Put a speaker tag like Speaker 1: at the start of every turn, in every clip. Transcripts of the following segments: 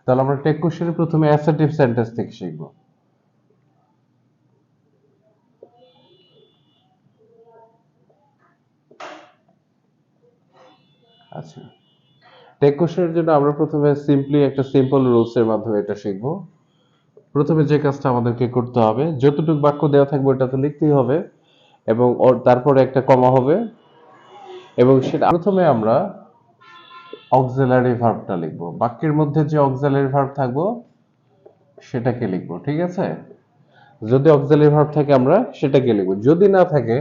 Speaker 1: তাহলে আমরা টেক কোশ্চেনে প্রথমে অ্যাসার্টিভ সেন্টেন্স থেকে শিখব। আচ্ছা, টেক কোশ্চেনের জন্য আমরা প্রথমে সিম্পলি একটা সিম্পল রুলস এর মাধ্যমে এটা শিখব। প্রথমে যে কাজটা আমাদেরকে করতে হবে, যতটুকু বাক্য দেওয়া থাকবে ওটা তো লিখতেই হবে, এবং তারপরে একটা কমা হবে, এবং সেটা প্রথমে আমরা অক্সিলারি ভার্বটা লিখব। বাক্যের মধ্যে যে অক্সিলারি ভার্ব থাকবো সেটাকে লিখব, ঠিক আছে? যদি অক্সিলারি ভার্ব থাকে আমরা সেটাকে লিখব, যদি না থাকে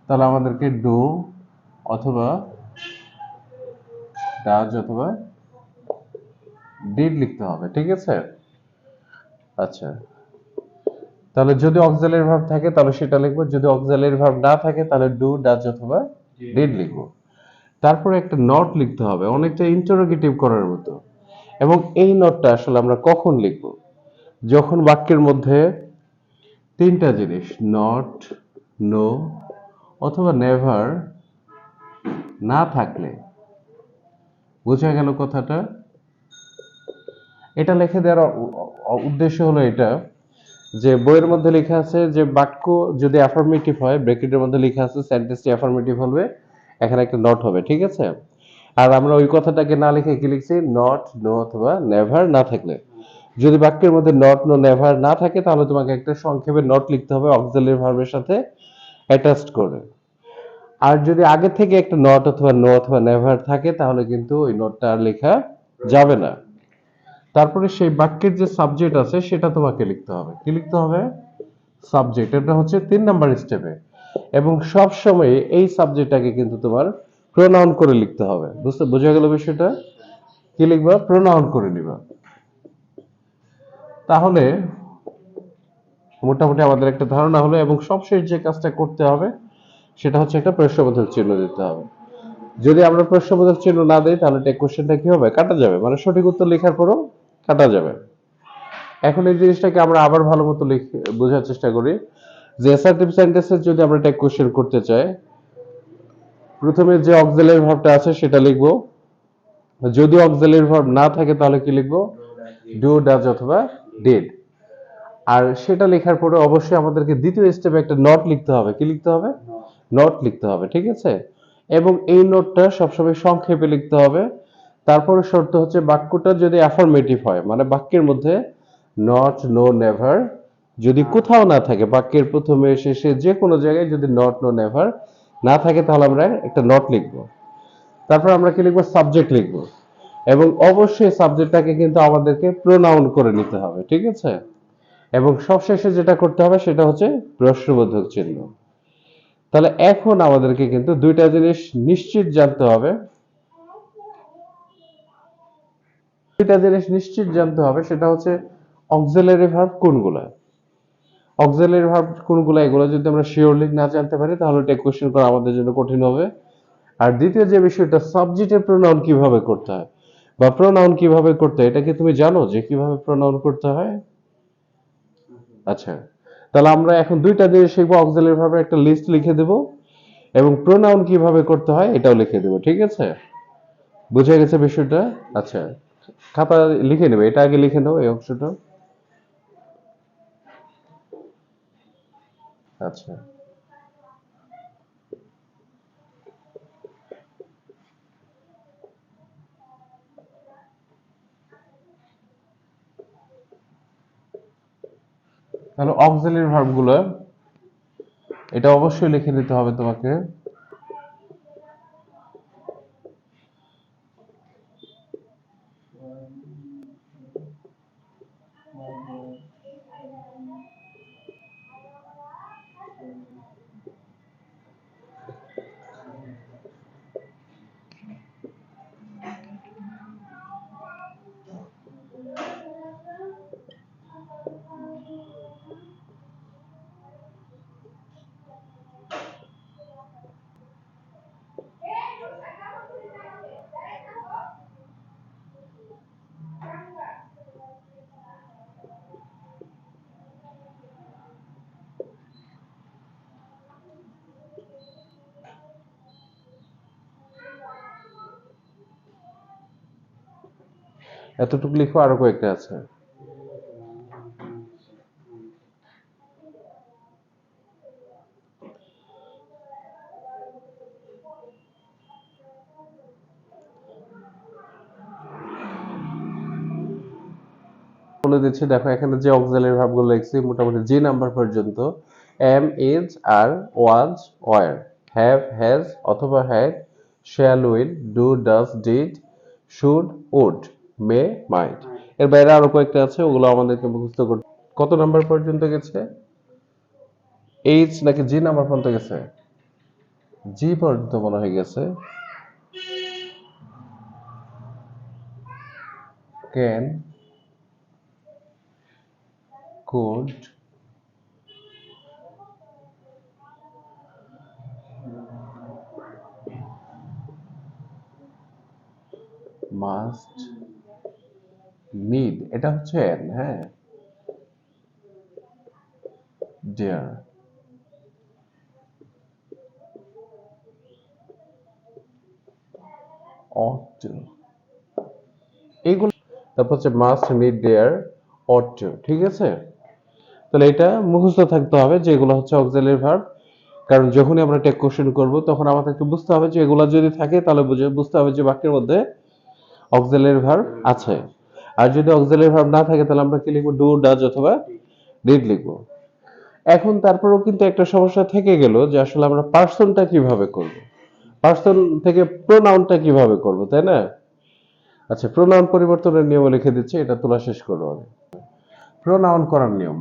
Speaker 1: তাহলে আমাদেরকে ডু অথবা ডাজ অথবা ডিড লিখতে হবে, ঠিক আছে? আচ্ছা, তাহলে যদি অক্সিলারি ভার্ব থাকে তাহলে সেটা লিখবো, যদি অক্সিলারি ভার্ব না থাকে তাহলে ডু ডাজ অথবা ডিড লিখবো। তারপরে একটা নট লিখতে হবে, অনেকটা ইন্টারোগেটিভ করার মতো। এবং এই নটটা আসলে আমরা কখন লিখব? যখন বাক্যের মধ্যে তিনটা জিনিস নট, নো অথবা নেভার না থাকলে। বোঝা গেল কথাটা? এটা লিখে দেওয়ার উদ্দেশ্য হলো এটা, যে বইয়ের মধ্যে লেখা আছে যে বাক্য যদি অ্যাফার্মেটিভ হয়, ব্র্যাকেটের মধ্যে লেখা আছে সেন্টেন্সটি অ্যাফার্মেটিভ হবে, এখানে একটা নট হবে, ঠিক আছে? আর আমরা ওই কথাটাকে না লিখে কি লিখছি? নট, নো অথবা নেভার না থাকলে। যদি বাক্যের মধ্যে নট, নো, নেভার না থাকে তাহলে তোমাকে একটা সংক্ষেপে নট লিখতে হবে অক্সিলারি ভার্বের সাথে অ্যাটাচড করে। আর যদি আগে থেকে একটা নট অথবা নো অথবা নেভার থাকে তাহলে কিন্তু ওই নটটা আর লেখা যাবে না। তারপরে সেই বাক্যের যে সাবজেক্ট আছে সেটা তোমাকে লিখতে হবে। কি লিখতে হবে? সাবজেক্ট। এটা হচ্ছে 3 নাম্বার স্টেপে। এবং সব সময় এই সাবজেক্টটাকে কিন্তু তোমার প্রোনাউন করে লিখতে হবে। বোঝা গেল বিষয়টা? কি লিখবা? প্রোনাউন করে নিবা। তাহলে মোটামুটি আমাদের একটা ধারণা হলো, এবং সবশেষ যে কাজটা করতে হবে সেটা হচ্ছে একটা প্রশ্নবোধক চিহ্ন দিতে হবে। যদি আমরা প্রশ্নবোধক চিহ্ন না দিই তাহলে টেক কোশ্চেনটা কি হবে? কাটা যাবে, মানে সঠিক উত্তর লেখার পরও কাটা যাবে। এখন এই জিনিসটাকে আমরা আবার ভালো মতো বোঝার চেষ্টা করি যে অ্যাসার্টিভ সেন্টেন্সের যদি আমরা টেক কোশ্চেন করতে চাই, প্রথমে যে অক্সিলারি ভার্বটা আছে সেটা লিখবো। যদি অক্সিলারি ভার্ব না থাকে তাহলে কি লিখবো? ডু, ডাজ অথবা ডিড। আর সেটা লেখার পরে অবশ্যই আমাদেরকে দ্বিতীয় স্টেপে একটা নট লিখতে হবে। কি লিখতে হবে? নট লিখতে হবে, ঠিক আছে? এবং এই নোটটা সবসময় সংক্ষেপে লিখতে হবে। তারপরে শর্ত হচ্ছে বাক্যটা যদি অ্যাফার্মেটিভ হয়, মানে বাক্যের মধ্যে নট, নো, নেভার যদি কোথাও না থাকে, বাক্যের প্রথমে শেষে যে কোনো জায়গায় যদি নট, নো, নেভার না থাকে তাহলে আমরা একটা নট লিখবো। তারপর আমরা কি লিখবো? সাবজেক্ট লিখবো। এবং অবশ্যই সাবজেক্টটাকে কিন্তু আমাদেরকে প্রোনাউন করে নিতে হবে, ঠিক আছে? এবং সবশেষে যেটা করতে হবে সেটা হচ্ছে প্রশ্নবোধক চিহ্ন। তাহলে এখন আমাদেরকে কিন্তু দুইটা জিনিস নিশ্চিত জানতে হবে। দুইটা জিনিস নিশ্চিত জানতে হবে, সেটা হচ্ছে অক্সিলারি ভার্ব কোনগুলা। অক্সিলারি ভার্ব কোনগুলা, এগুলো যদি আমরা শিওরলি না জানতে পারি তাহলে টেক কোশ্চেন করা আমাদের জন্য কঠিন হবে। আর দ্বিতীয় যে বিষয়টা, সাবজেক্টের প্রোনাউন কিভাবে করতে হয় বা প্রোনাউন কিভাবে করতে হয়, এটা কি তুমি জানো যে কিভাবে প্রোনাউন করতে হয়? আচ্ছা, তাহলে আমরা এখন দুইটা জিনিস শিখবো। অক্সিলারি ভার্বের একটা লিস্ট লিখে দেব এবং প্রোনাউন কিভাবে করতে হয় এটাও লিখে দেব, ঠিক আছে? বুঝে গেছে বিষয়টা? আচ্ছা, খাতা লিখে নেবে, এটা আগে লিখে নাও এই অংশটা। আচ্ছা, তাহলে অক্সিলারি ভার্ব গুলো এটা অবশ্যই লিখে নিতে হবে তোমাকে। এতটুকু লিখো, আরো কয়েকটা আছে। বলে দিচ্ছি, দেখো এখানে যে অক্সিলারি ভার্বগুলো লিখছি মোটামুটি জি নাম্বার পর্যন্ত। Am, is, are, was, were, have, has অথবা had, shall, will, do, does, did, should, would, may, might. এর বাইরে আরো কয়েকটা আছে, ওগুলো আমাদেরকে মুখস্থ করতে। কত নাম্বার পর্যন্ত গেছে? এইচ নাকি জি নাম্বার পর্যন্ত গেছে? জি পর্যন্ত মনে হয়ে গেছে। ক্যান, কুড, মাস্ট, নিড, এটা হচ্ছে এন, হ্যাঁ, ডিয়ার, ought to, এইগুলো। তারপর হচ্ছে must, need, dare, ought to, ঠিক আছে? তাহলে এটা মুখস্থ থাকতে হবে যে এগুলো হচ্ছে অক্সিলারি ভার্ব। কারণ যখনই আমরা টেক কোশ্চেন করব তখন আমাদেরকে বুঝতে হবে যে এগুলো যদি থাকে তাহলে বুঝতে হবে যে বাক্যের মধ্যে অক্সিলারি ভার্ব আছে। আর যদি অক্সিলারি ভার্ব না থাকে তাহলে আমরা কি লিখবো? ডু, ডাজ অথবা ডিড লিখবো। এখন তারপরেও কিন্তু একটা সমস্যা থেকে গেল যে আসলে আমরা পার্সনটা কিভাবে করব, পার্সন থেকে প্রোনাউনটা কিভাবে করব, তাই না? আচ্ছা, প্রোনাউন পরিবর্তনের নিয়ম লিখে দিচ্ছি, এটা তোলা শেষ করবো আমি। প্রোনাউন করার নিয়ম,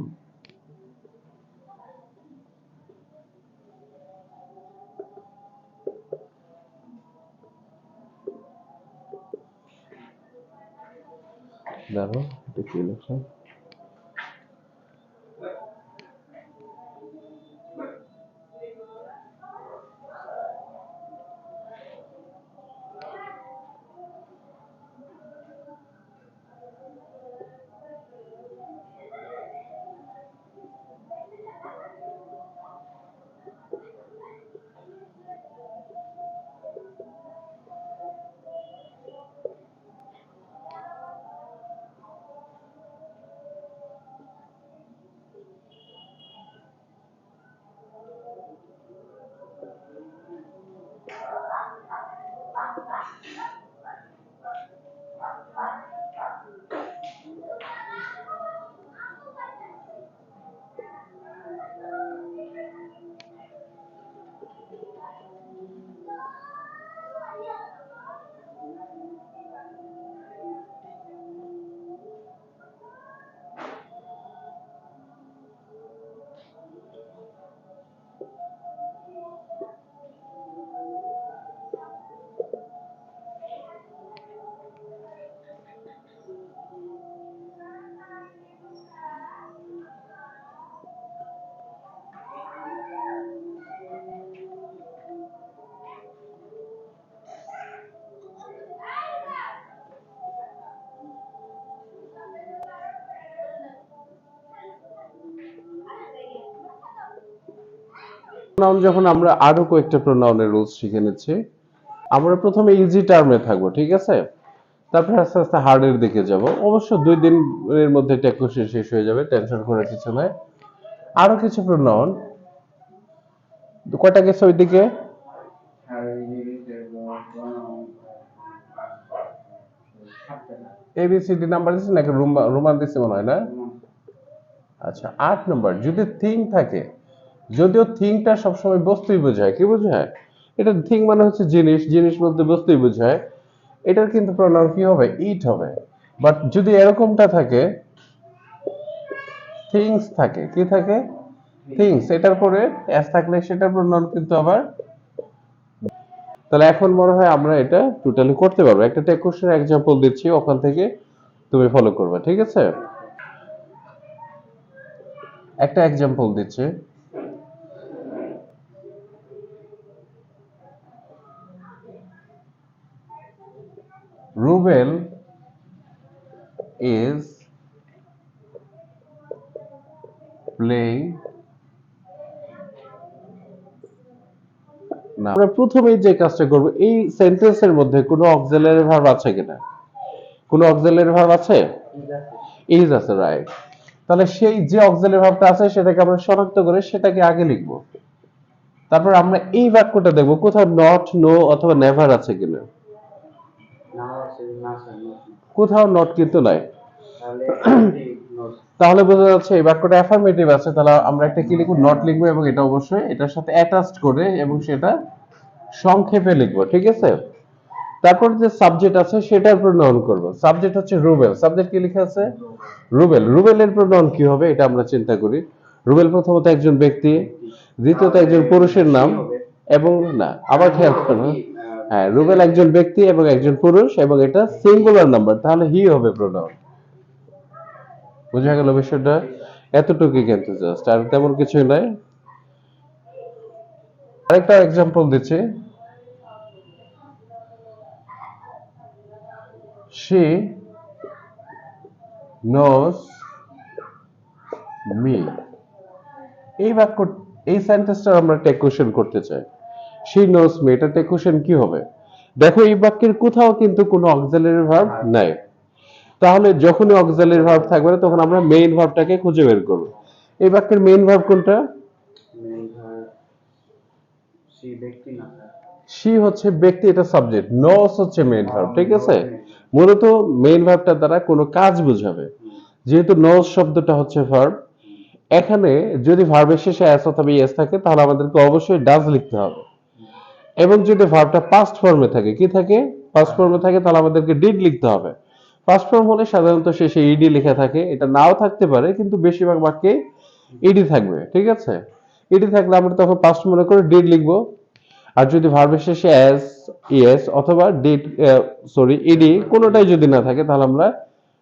Speaker 1: দেখো এটা কি লিখছে। প্রোনাউন যখন আমরা আরো কয়েকটা প্রোনাউনের রুলস শিখে নিচ্ছি, আমরা প্রথমে ইজি টার্মে থাকবো, ঠিক আছে? তারপর আস্তে আস্তে হার্ডের দিকে যাব। অবশ্য 2 দিনের মধ্যে টেক কোশ্চেন শেষ হয়ে যাবে, টেনশন করার কিছু নাই। আরো কিছু প্রোনাউন, কয়টা গেছে ওইদিকে? এবিসিডি নাম্বার দিচ্ছে নাকি রোমান দিচ্ছে মনে হয়, না? আচ্ছা, 8 নম্বর, যদি থিং থাকে, যদিও থিংটা সবসময় বস্তুই বোঝায়, কি বোঝায়? এটা থিং মানে হচ্ছে জিনিস, জিনিস বলতে বস্তুই বোঝায়। এটার কিন্তু প্রোনাউন কি হবে? ইট হবে। বাট যদি এরকমটা থাকে, থিংস থাকে, কি থাকে? থিংস, এটার পরে এস থাকলে সেটার প্রোনাউন কিন্তু আবার। তাহলে এখন মনে হয় আমরা এটা টোটালি করতে পারবো। একটা টেক কোশ্চেন এক্সাম্পল দিচ্ছি, ওখান থেকে তুমি ফলো করবে, ঠিক আছে? একটা এক্সাম্পল দিচ্ছি। রুবেল is playing, না, আমরা প্রথমেই যে কাজটা করব, এই সেন্টেন্সের মধ্যে কোনো অক্সিলারি ভার্ব আছে কিনা কোনো অক্সিলারি ভার্ব আছে? ইজ আছে, রাইট। তাহলে সেই যে অক্সিলারি ভার্বটা আছে সেটাকে আমরা শনাক্ত করে সেটাকে আগে লিখবো। তারপর আমরা এই বাক্যটা দেখবো কোথাও নট, নো অথবা নেভার আছে কিনা। কোথাও নট কিন্তু নাই। তাহলে বোঝা যাচ্ছে এই বাক্যটা অ্যাফার্মেটিভ আছে। তাহলে আমরা একটা কি লিখবো? নট লিখবো, এবং এটা অবশ্যই এটার সাথে অ্যাটাচড করে এবং সেটা সংক্ষেপে লিখবো, ঠিক আছে। তারপর যে সাবজেক্ট আছে সেটার প্রোনাউন করব। সাবজেক্ট হচ্ছে রুবেল। সাবজেক্ট কি লেখা আছে? রুবেল। রুবেলের প্রোনাউন কি হবে এটা আমরা চিন্তা করি। রুবেল প্রথমত একজন ব্যক্তি, দ্বিতীয়ত একজন পুরুষের নাম, এবং না আবার খেয়াল করুন, হ্যাঁ রুবেল একজন ব্যক্তি এবং একজন পুরুষ, এবং এটা সিঙ্গুলার নাম্বার, তাহলে হি হবে প্রোনাউন। বোঝা গেল বিষয়টা? এতটুকুই কিন্তু, জাস্ট আর তেমন কিছুই নাই। আরেকটা এক্সাম্পল দিচ্ছি। She knows me। এই বাক্য, এই সেন্টেন্সটা আমরা টেক কোশ্চেন করতে চাই। She knows me, এটা টেক কোশ্চেন কি হবে? দেখো এই বাক্যের কোথাও কিন্তু কোনো অক্সিলারি ভার্ব নাই। তাহলে যখনই অক্সিলারি ভার্ব থাকবে না তখন আমরা মেইন ভার্বটাকে খুঁজে বের করব। এই বাক্যের মেইন ভার্ব কোনটা? she হচ্ছে ব্যক্তি, এটা সাবজেক্ট। knows হচ্ছে মেইন ভার্ব, ঠিক আছে। মূলত মেইন ভার্বটা দ্বারা কোনো কাজ বোঝাবে। যেহেতু knows শব্দটা হচ্ছে ভার্ব, এখানে যদি ভার্বের শেষে s অথবা es থাকে তাহলে আমাদেরকে অবশ্যই ডাজ লিখতে হবে। এবং যদি ভার্বটা পাস্ট ফর্মে থাকে, কি থাকে? পাস্ট ফর্মে থাকে, তাহলে আমাদেরকে ডিড লিখতে হবে। পাস্ট ফর্ম হলে সাধারণত শেষে ইডি লেখা থাকে, এটা নাও থাকতে পারে কিন্তু বেশিরভাগ বাক্যে ইডি থাকবে, ঠিক আছে। ইডি থাকলে আমরা তখন পাস্ট মনে করে ডিড লিখবো। আর যদি ভার্বের শেষে এস, ইএস অথবা ডিড, ইডি কোনোটাই যদি না থাকে তাহলে আমরা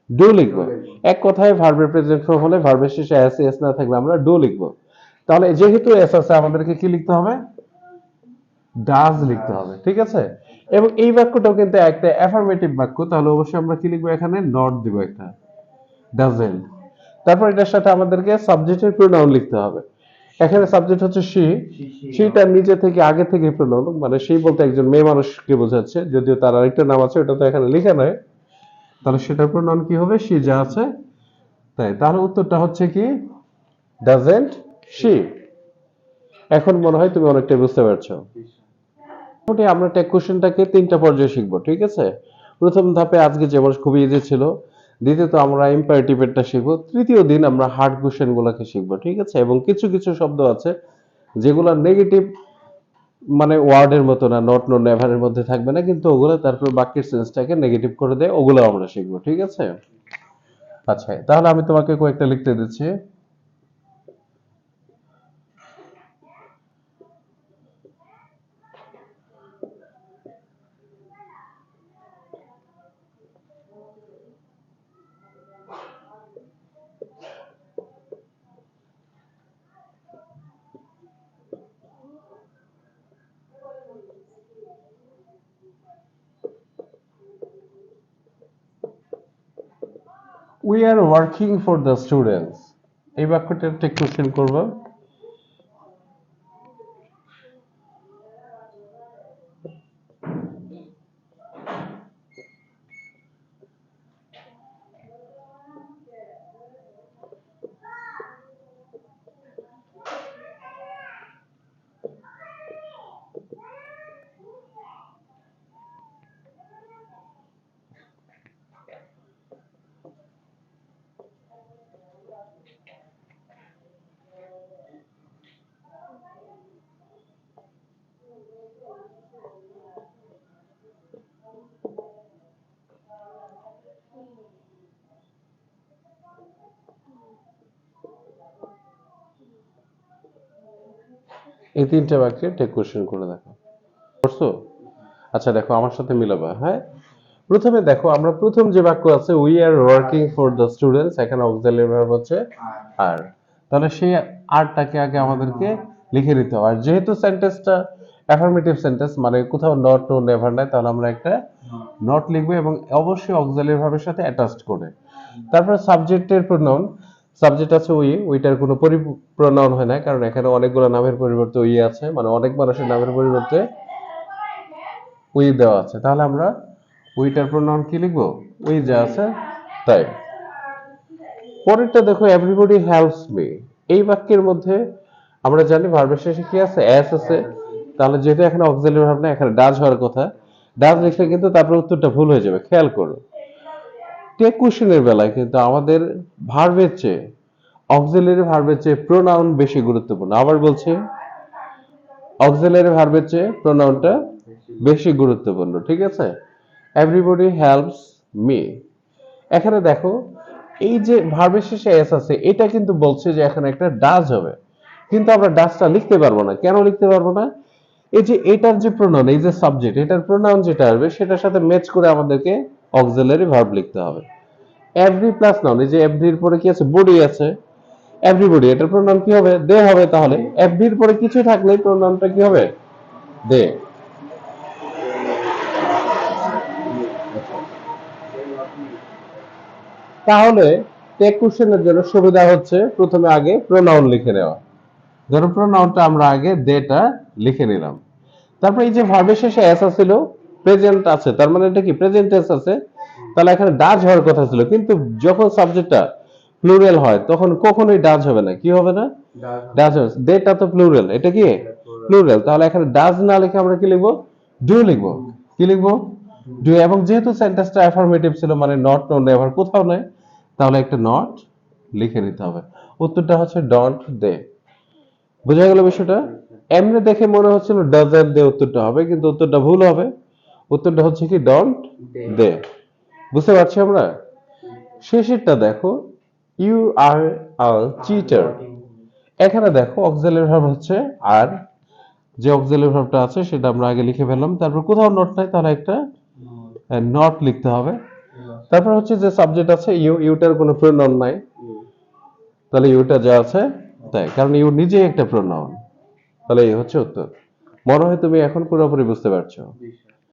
Speaker 1: ডু লিখবো। এক কথায় ভার্বের প্রেজেন্ট ফর্ম হলে ভার্বের শেষে এস, এস না থাকলে আমরা ডু লিখবো। তাহলে যেহেতু এস আছে আমাদেরকে কি লিখতে হবে? ডাজ লিখতে হবে, ঠিক আছে। এবং এই বাক্যটাও কিন্তু একটা অ্যাফার্মেটিভ বাক্য, তাহলে অবশ্যই আমরা কি লিখবো? এখানে নট দিব একটা, ডাজেন্ট। তারপর এটার সাথে আমাদেরকে সাবজেক্টের প্রোনাউন লিখতে হবে। এখানে সাবজেক্ট হচ্ছে শি। শিটা নিজে থেকে আগে থেকে প্রোনাউন, মানে শি বলতে একজন মেয়ে মানুষকে বোঝাচ্ছে, যদিও তার আরেকটা নাম আছে ওটা তো এখানে লেখা নয়। তাহলে সেটার প্রোনাউন কি হবে? শি যা আছে তাই। তাহলে উত্তরটা হচ্ছে কি? Doesn't she. এখন মনে হয় তুমি অনেকটা বুঝতে পারছো। মোটামুটি আমরা টেক কোশ্চেনটাকে তিনটা পর্যায়ে শিখবো, ঠিক আছে। প্রথম ধাপে আজকে যেমন খুবই ইজি ছিল, দ্বিতীয়ত আমরা ইম্পারেটিভেরটা শিখবো, তৃতীয় দিন আমরা হার্ড কোশ্চেন গুলাকে শিখবো, ঠিক আছে। এবং কিছু কিছু শব্দ আছে যেগুলো নেগেটিভ, মানে ওয়ার্ডের মতো না, নট, নো, নেভারের মধ্যে থাকবে না, কিন্তু ওগুলো তারপর বাক্যের সেন্সটাকে নেগেটিভ করে দেয়, ওগুলো আমরা শিখবো, ঠিক আছে। আচ্ছা তাহলে আমি তোমাকে কয়েকটা লিখতে দিচ্ছি। We are working for the students, এই বাক্যটা টেক কোশ্চেন করবো। এই তিনটা বাক্যে টেক কোশ্চেন করে দেখো, করছো? আচ্ছা দেখো আমার সাথে মিলাবা, হ্যাঁ। প্রথমে দেখো, আমরা প্রথম যে বাক্য আছে we are working for the students, এখানে অক্সিলারি ভার্ব হচ্ছে আর। তাহলে সেই আরটাকে আগে আমাদেরকে লিখে নিতে হবে। আর যেহেতু সেন্টেন্সটা অ্যাফার্মেটিভ সেন্টেন্স, মানে কোথাও নট, নো, নেভার নাই, তাহলে আমরা একটা নট লিখবো এবং অবশ্যই অক্সিলারি ভার্বের সাথে অ্যাটাচড করে। তারপর সাবজেক্টের প্রোনাউন, সাবজেক্ট আছে উই, উইটার কোনো প্রোনাউন হয় না, কারণ এখানে অনেকগুলো নামের পরিবর্তে উই আছে, মানে অনেক মানুষের নামের পরিবর্তে উই দেওয়া আছে। তাহলে আমরা উইটার প্রোনাউন কি লিখবো? উই যা আছে তাই। পরেরটা দেখো, এভরিবডি হেল্পস মি। এই বাক্যের মধ্যে আমরা জানি ভার্বের শেষে কি আছে? এস আছে। তাহলে যেহেতু এখানে অক্সিলারি ভার্ব না, এখানে ডাজ হওয়ার কথা। ডাজ লিখলে কিন্তু তারপরে উত্তরটা ভুল হয়ে যাবে, খেয়াল করো। টেক কোশ্চেনের বেলায় কিন্তু আমাদের ভার্বের চেয়ে, অক্সিলারি ভার্বের চেয়ে প্রোনাউন বেশি গুরুত্বপূর্ণ। আবার বলছি, অক্সিলারি ভার্বের চেয়ে প্রোনাউনটা বেশি গুরুত্বপূর্ণ, ঠিক আছে? Everybody helps me. এখানে দেখো, এই যে ভার্বের শেষে এস আছে, এটা কিন্তু বলছে যে এখানে একটা ডাজ হবে, কিন্তু আমরা ডাজটা লিখতে পারবো না। কেন লিখতে পারবো না? এই যে এটার যে প্রোনাউন, এই যে সাবজেক্ট, এটার প্রোনাউন যেটা আসবে সেটার সাথে ম্যাচ করে আমাদেরকে অক্সিলারি ভার্ব লিখতে হবে। এভরি প্লাস নাউন, এই যে এভরির পরে কি আছে? বডি আছে। এভরিবডি, এটার প্রোনাউন কি হবে? দে হবে। তাহলে এভরির পরে কিছু থাকলে প্রোনাউনটা কি হবে? দে। তাহলে টেক কোশ্চেনের জন্য সুবিধা হচ্ছে প্রথমে আগে প্রোনাউন লিখে নেওয়া। ধরো প্রোনাউনটা আমরা আগে দেটা লিখে নিলাম। তারপর এই যে ভার্বের শেষে এস ছিল, প্রেজেন্ট আছে, তার মানে এটা কি? প্রেজেন্ট টেন্স আছে। তাহলে এখানে ডাজ হওয়ার কথা ছিল, কিন্তু যখন সাবজেক্টটা প্লুরাল হয় তখন কখনোই ডাজ হবে না। কি হবে না? ডাজ হবে। দেটা তো প্লুরাল, এটা কি প্লুরাল। তাহলে এখানে ডাজ না লিখে আমরা কি লিখবো? ডু লিখবো। কি লিখবো? ডু। এবং যেহেতু সেন্টেন্সটা অ্যাফার্মেটিভ ছিল, মানে নট, নো, নেভার কোথাও নেই, তাহলে একটা নট লিখে নিতে হবে। উত্তরটা হচ্ছে ডন্ট দে। বোঝা গেল বিষয়টা? এমনি দেখে মনে হচ্ছিল ডাজন্ট দে উত্তরটা হবে, কিন্তু উত্তরটা ভুল হবে। উত্তরটা হচ্ছে কি? ডন্ট দে। বুঝতে পারছি আমরা? শেষেরটা দেখো, ইউ আর আ চিটার। এখানে দেখো অক্সিলারি ভার্ব হচ্ছে আর, যে অক্সিলারি ভার্বটা আছে সেটা আমরা আগে লিখে ফেললাম। তারপর কোথাও নট নাই, তাহলে একটা নট লিখতে হবে। তারপর হচ্ছে যে সাবজেক্ট আছে ইউ, ইউটার কোনো প্রোনাউন নাই, তাহলে ইউটা যা আছে তাই, কারণ ইউ নিজেই একটা প্রোনাউন। তাহলে এই হচ্ছে উত্তর। মনে হয় তুমি এখন পুরোপুরি বুঝতে পারছো।